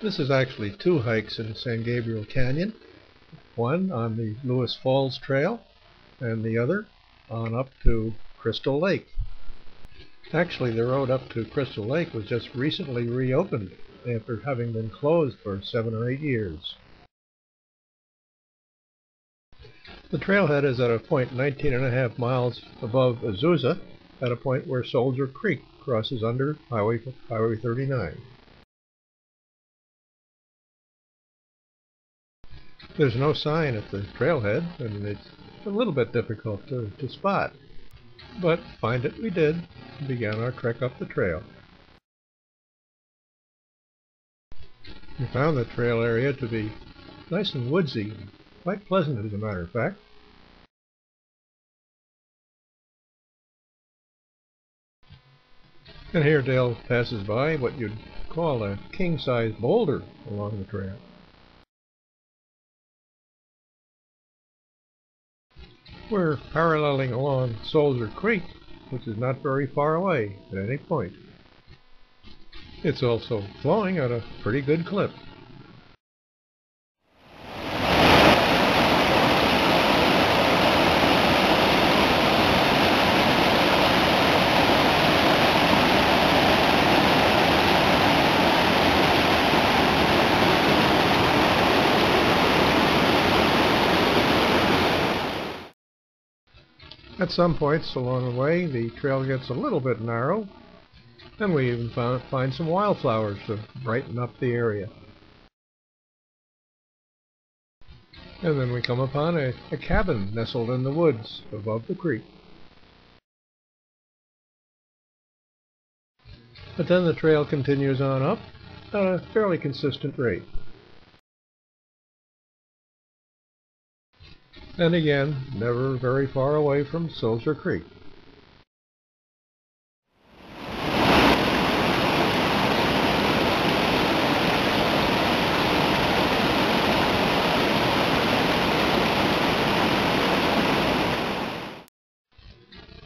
This is actually two hikes in San Gabriel Canyon, one on the Lewis Falls Trail and the other on up to Crystal Lake. Actually, the road up to Crystal Lake was just recently reopened after having been closed for 7 or 8 years. The trailhead is at a point 19.5 miles above Azusa, at a point where Soldier Creek crosses under Highway 39. There's no sign at the trailhead, and it's a little bit difficult to spot. But find it we did, and began our trek up the trail. We found the trail area to be nice and woodsy, quite pleasant as a matter of fact. And here Dale passes by what you'd call a king-size boulder along the trail. We're paralleling along Soldier Creek, which is not very far away at any point. It's also flowing at a pretty good clip. At some points along the way, the trail gets a little bit narrow, and we even find some wildflowers to brighten up the area. And then we come upon a cabin nestled in the woods above the creek. But then the trail continues on up at a fairly consistent rate. And again, never very far away from Soldier Creek.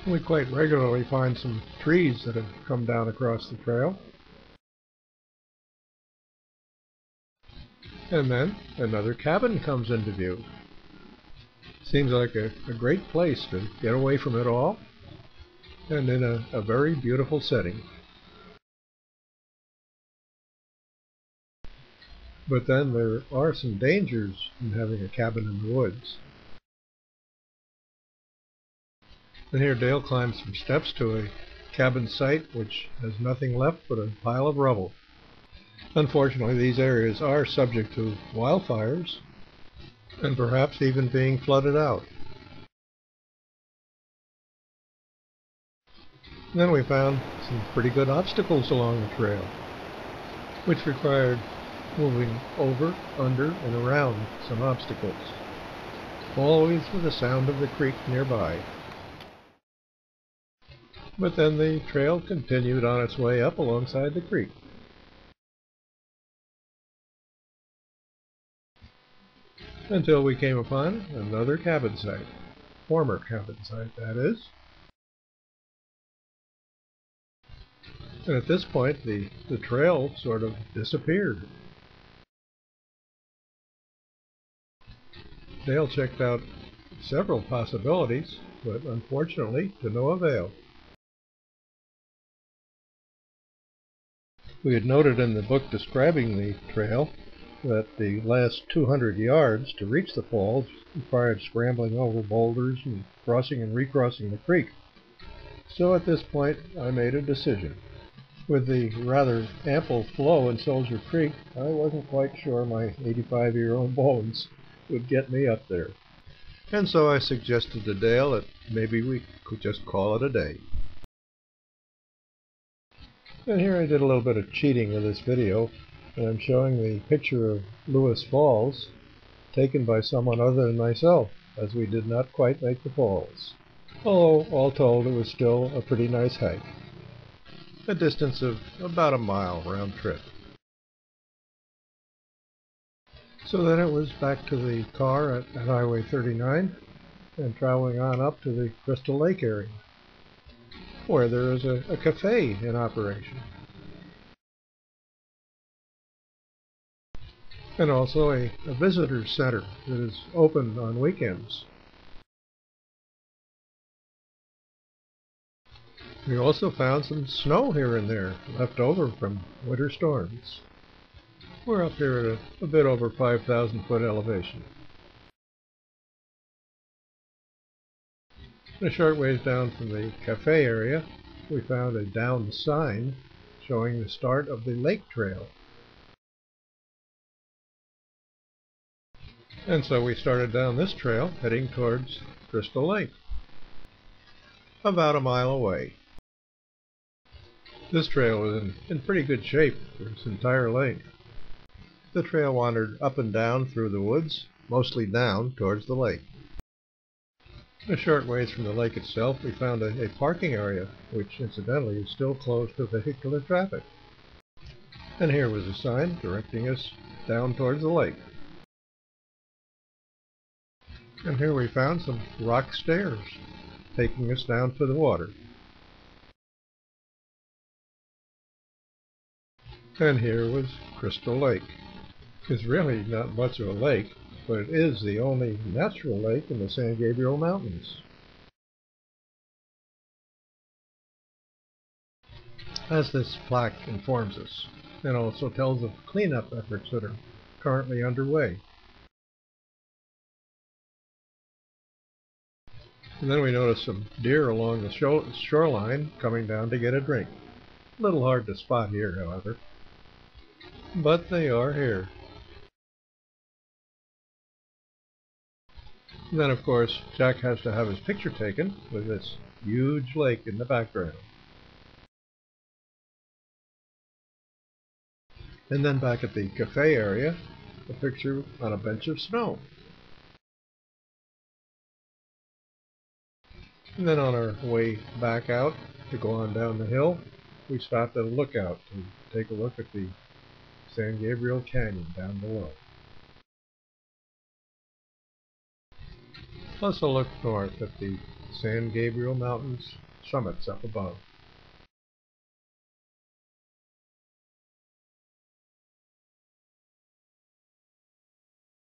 We quite regularly find some trees that have come down across the trail. And then another cabin comes into view. Seems like a great place to get away from it all, and in a very beautiful setting. But then there are some dangers in having a cabin in the woods. And here Dale climbs some steps to a cabin site which has nothing left but a pile of rubble. Unfortunately, these areas are subject to wildfires, and perhaps even being flooded out. Then we found some pretty good obstacles along the trail, which required moving over, under, and around some obstacles, always with the sound of the creek nearby. But then the trail continued on its way up alongside the creek. Until we came upon another cabin site, former cabin site that is. And at this point the trail sort of disappeared. Dale checked out several possibilities, but unfortunately to no avail. We had noted in the book describing the trail that the last 200 yards to reach the falls required scrambling over boulders and crossing and recrossing the creek. So at this point I made a decision. With the rather ample flow in Soldier Creek, I wasn't quite sure my 85-year-old bones would get me up there. And so I suggested to Dale that maybe we could just call it a day. And here I did a little bit of cheating with this video, and I'm showing the picture of Lewis Falls taken by someone other than myself, as we did not quite make the falls. Although, all told, it was still a pretty nice hike. A distance of about a mile round trip. So then it was back to the car at Highway 39 and traveling on up to the Crystal Lake area, where there is a cafe in operation. and also a visitor center that is open on weekends. We also found some snow here and there, left over from winter storms. We're up here at a bit over 5,000 foot elevation. A short ways down from the cafe area, we found a down sign showing the start of the lake trail. And so we started down this trail, heading towards Crystal Lake, about a mile away. This trail was in pretty good shape for its entire length. The trail wandered up and down through the woods, mostly down towards the lake. A short ways from the lake itself, we found a parking area, which incidentally is still closed to vehicular traffic. And here was a sign directing us down towards the lake. And here we found some rock stairs, taking us down to the water. And here was Crystal Lake. It's really not much of a lake, but it is the only natural lake in the San Gabriel Mountains. As this plaque informs us, and also tells of cleanup efforts that are currently underway. And then we noticed some deer along the shoreline coming down to get a drink. A little hard to spot here, however. But they are here. And then, of course, Jack has to have his picture taken with this huge lake in the background. And then back at the cafe area, a picture on a bench of snow. And then on our way back out to go on down the hill, we stopped at a lookout to take a look at the San Gabriel Canyon down below. Plus a look north at the San Gabriel Mountains summits up above.